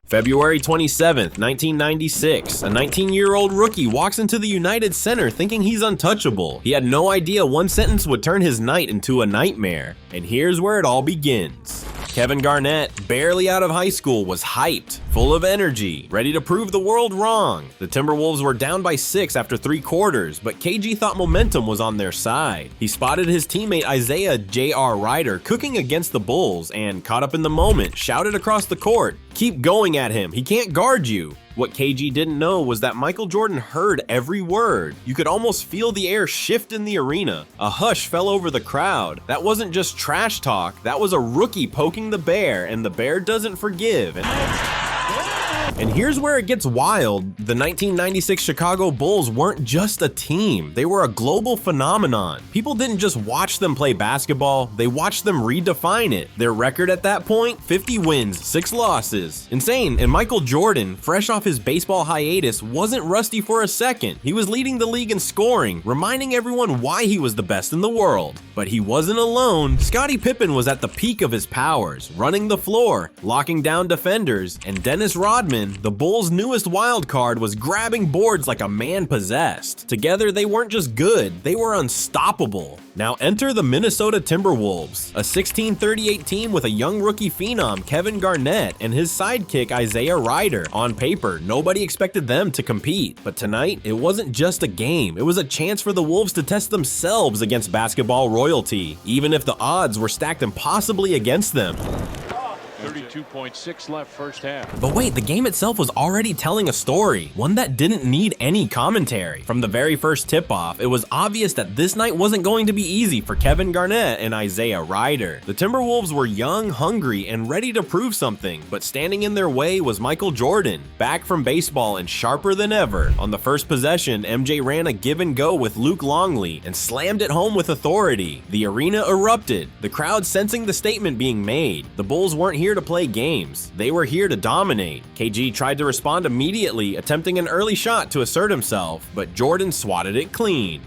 February 27th, 1996, a 19-year-old rookie walks into the United Center thinking he's untouchable. He had no idea one sentence would turn his night into a nightmare. And here's where it all begins. Kevin Garnett, barely out of high school, was hyped, full of energy, ready to prove the world wrong. The Timberwolves were down by 6 after 3 quarters, but KG thought momentum was on their side. He spotted his teammate Isaiah J.R. Rider cooking against the Bulls and, caught up in the moment, shouted across the court, "Keep going at him, he can't guard you." What KG didn't know was that Michael Jordan heard every word. You could almost feel the air shift in the arena. A hush fell over the crowd. That wasn't just trash talk, that was a rookie poking the bear, and the bear doesn't forgive. And here's where it gets wild. The 1996 Chicago Bulls weren't just a team, they were a global phenomenon. People didn't just watch them play basketball, they watched them redefine it. Their record at that point, 50 wins, 6 losses. Insane, and Michael Jordan, fresh off his baseball hiatus, wasn't rusty for a second. He was leading the league in scoring, reminding everyone why he was the best in the world. But he wasn't alone. Scottie Pippen was at the peak of his powers, running the floor, locking down defenders, and Dennis Rodman, the Bulls' newest wild card, was grabbing boards like a man possessed. Together, they weren't just good, they were unstoppable. Now enter the Minnesota Timberwolves, a 1638 team with a young rookie phenom, Kevin Garnett, and his sidekick, Isaiah Rider. On paper, nobody expected them to compete. But tonight, it wasn't just a game, it was a chance for the Wolves to test themselves against basketball royalty, even if the odds were stacked impossibly against them. 32.6 left first half. But wait, the game itself was already telling a story, one that didn't need any commentary. From the very first tip-off, it was obvious that this night wasn't going to be easy for Kevin Garnett and Isaiah Rider. The Timberwolves were young, hungry, and ready to prove something, but standing in their way was Michael Jordan, back from baseball and sharper than ever. On the first possession, MJ ran a give and go with Luke Longley and slammed it home with authority. The arena erupted, the crowd sensing the statement being made. The Bulls weren't here to play games, they were here to dominate. KG tried to respond immediately, attempting an early shot to assert himself, but Jordan swatted it clean.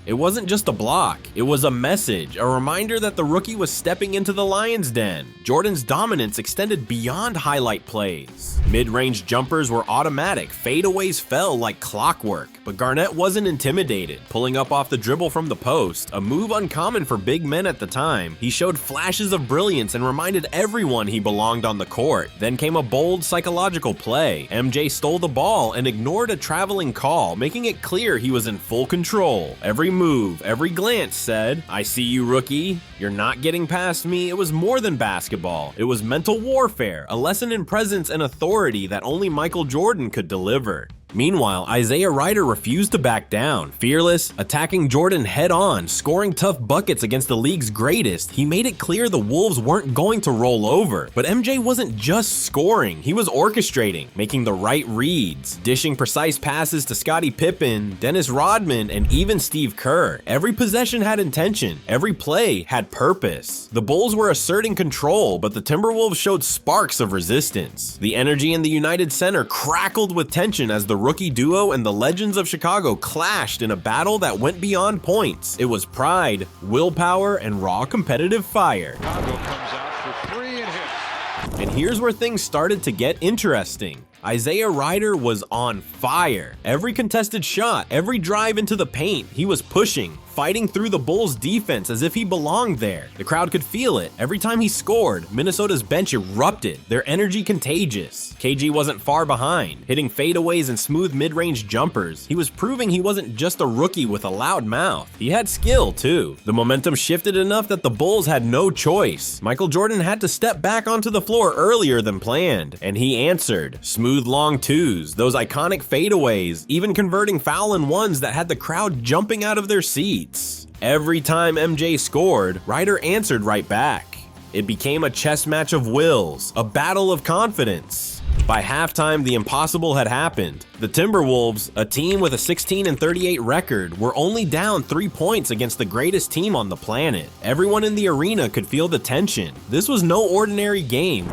It wasn't just a block, it was a message, a reminder that the rookie was stepping into the lion's den. Jordan's dominance extended beyond highlight plays. Mid-range jumpers were automatic, fadeaways fell like clockwork, but Garnett wasn't intimidated. Pulling up off the dribble from the post, a move uncommon for big men at the time, he showed flashes of brilliance and reminded everyone he belonged on the court. Then came a bold psychological play. MJ stole the ball and ignored a traveling call, making it clear he was in full control. Every move, every glance said, "I see you, rookie. You're not getting past me." It was more than basketball. It was mental warfare, a lesson in presence and authority that only Michael Jordan could deliver. Meanwhile, Isaiah Rider refused to back down. Fearless, attacking Jordan head-on, scoring tough buckets against the league's greatest, he made it clear the Wolves weren't going to roll over. But MJ wasn't just scoring, he was orchestrating, making the right reads, dishing precise passes to Scottie Pippen, Dennis Rodman, and even Steve Kerr. Every possession had intention, every play had purpose. The Bulls were asserting control, but the Timberwolves showed sparks of resistance. The energy in the United Center crackled with tension as the rookie duo and the legends of Chicago clashed in a battle that went beyond points. It was pride, willpower, and raw competitive fire. Chicago comes out for 3 and hits. And here's where things started to get interesting. Isaiah Rider was on fire. Every contested shot, every drive into the paint, he was pushing, fighting through the Bulls' defense as if he belonged there. The crowd could feel it. Every time he scored, Minnesota's bench erupted, their energy contagious. KG wasn't far behind, hitting fadeaways and smooth mid-range jumpers. He was proving he wasn't just a rookie with a loud mouth. He had skill, too. The momentum shifted enough that the Bulls had no choice. Michael Jordan had to step back onto the floor earlier than planned, and he answered. Smooth long twos, those iconic fadeaways, even converting foul and ones that had the crowd jumping out of their seats. Every time MJ scored, Rider answered right back. It became a chess match of wills, a battle of confidence. By halftime, the impossible had happened. The Timberwolves, a team with a 16-38 record, were only down 3 points against the greatest team on the planet. Everyone in the arena could feel the tension. This was no ordinary game.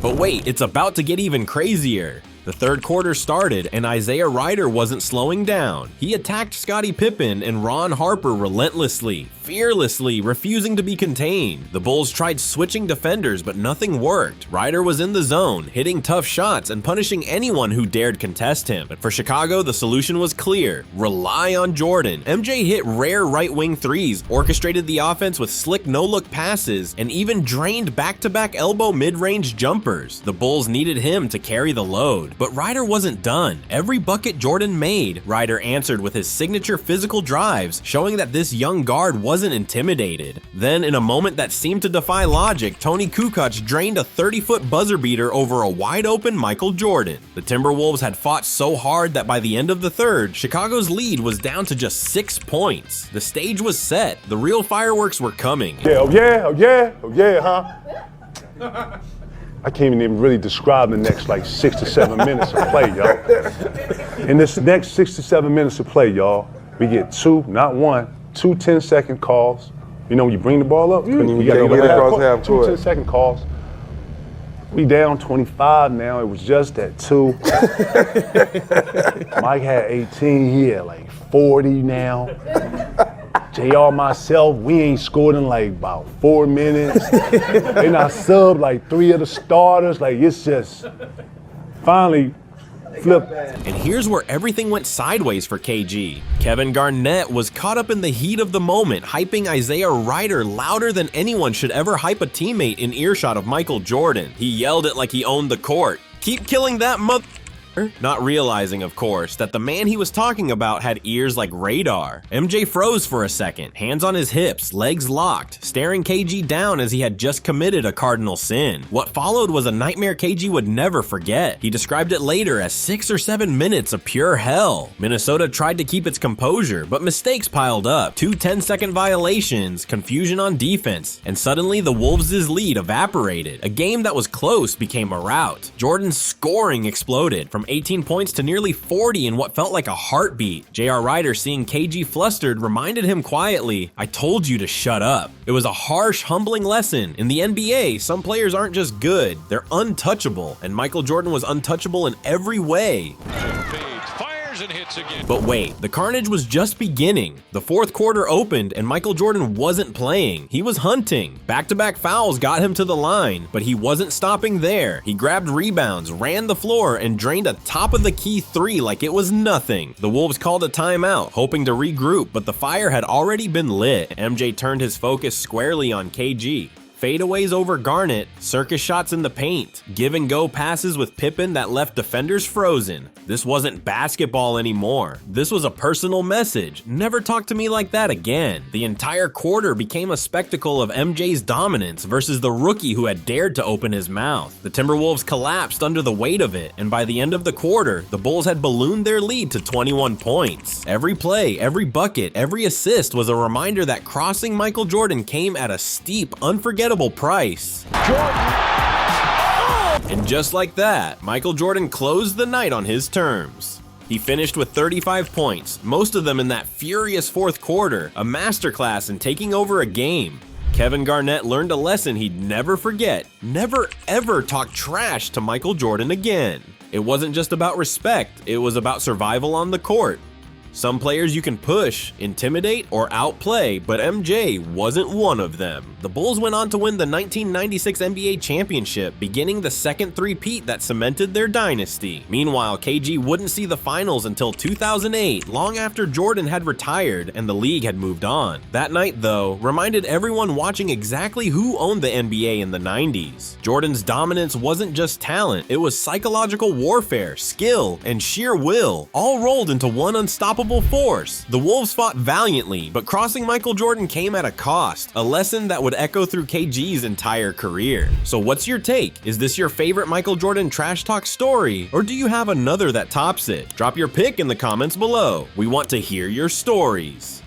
But wait, it's about to get even crazier. The third quarter started, and Isaiah Rider wasn't slowing down. He attacked Scottie Pippen and Ron Harper relentlessly, fearlessly, refusing to be contained. The Bulls tried switching defenders, but nothing worked. Ryder was in the zone, hitting tough shots and punishing anyone who dared contest him. But for Chicago, the solution was clear: rely on Jordan. MJ hit rare right-wing threes, orchestrated the offense with slick no-look passes, and even drained back-to-back elbow mid-range jumpers. The Bulls needed him to carry the load. But Ryder wasn't done. Every bucket Jordan made, Ryder answered with his signature physical drives, showing that this young guard wasn't intimidated. Then, in a moment that seemed to defy logic, Tony Kukoc drained a 30-foot buzzer beater over a wide-open Michael Jordan. The Timberwolves had fought so hard that by the end of the third, Chicago's lead was down to just 6 points. The stage was set. The real fireworks were coming. Oh yeah, huh? I can't even really describe the next like 6 to 7 minutes of play, y'all. In this next 6 to 7 minutes of play, y'all, we get two 10-second calls. You know, when you bring the ball up, you got to get half court. 2 10-second calls. We down 25 now. It was just at 2. Mike had 18. He had like 40 now. JR, myself, we ain't scored in like about 4 minutes. And I subbed like 3 of the starters. Like, it's just finally flipped. And here's where everything went sideways for KG. Kevin Garnett was caught up in the heat of the moment, hyping Isaiah Ryder louder than anyone should ever hype a teammate in earshot of Michael Jordan. He yelled it like he owned the court. "Keep killing that mother..." Not realizing, of course, that the man he was talking about had ears like radar. MJ froze for a second, hands on his hips, legs locked, staring KG down as he had just committed a cardinal sin. What followed was a nightmare KG would never forget. He described it later as 6 or 7 minutes of pure hell. Minnesota tried to keep its composure, but mistakes piled up. 2 10-second violations, confusion on defense, and suddenly the Wolves' lead evaporated. A game that was close became a rout. Jordan's scoring exploded, from 18 points to nearly 40 in what felt like a heartbeat. J.R. Ryder, seeing KG flustered, reminded him quietly, "I told you to shut up." It was a harsh, humbling lesson. In the NBA, some players aren't just good, they're untouchable, and Michael Jordan was untouchable in every way. And hits again. But wait, the carnage was just beginning. The fourth quarter opened and Michael Jordan wasn't playing. He was hunting. Back-to-back fouls got him to the line, but he wasn't stopping there. He grabbed rebounds, ran the floor, and drained a top-of-the-key 3 like it was nothing. The Wolves called a timeout, hoping to regroup, but the fire had already been lit. MJ turned his focus squarely on KG. Fadeaways over Garnett, circus shots in the paint, give-and-go passes with Pippen that left defenders frozen. This wasn't basketball anymore. This was a personal message. Never talk to me like that again. The entire quarter became a spectacle of MJ's dominance versus the rookie who had dared to open his mouth. The Timberwolves collapsed under the weight of it, and by the end of the quarter, the Bulls had ballooned their lead to 21 points. Every play, every bucket, every assist was a reminder that crossing Michael Jordan came at a steep, unforgettable price. And just like that, Michael Jordan closed the night on his terms. He finished with 35 points, most of them in that furious fourth quarter, a masterclass in taking over a game. Kevin Garnett learned a lesson he'd never forget: never ever talk trash to Michael Jordan again. It wasn't just about respect, it was about survival on the court. Some players you can push, intimidate, or outplay, but MJ wasn't one of them. The Bulls went on to win the 1996 NBA championship, beginning the second three-peat that cemented their dynasty. Meanwhile, KG wouldn't see the finals until 2008, long after Jordan had retired and the league had moved on. That night, though, reminded everyone watching exactly who owned the NBA in the 90s. Jordan's dominance wasn't just talent, it was psychological warfare, skill, and sheer will, all rolled into one unstoppable force. The Wolves fought valiantly, but crossing Michael Jordan came at a cost, a lesson that would echo through KG's entire career. So what's your take? Is this your favorite Michael Jordan trash talk story, or do you have another that tops it? Drop your pick in the comments below. We want to hear your stories.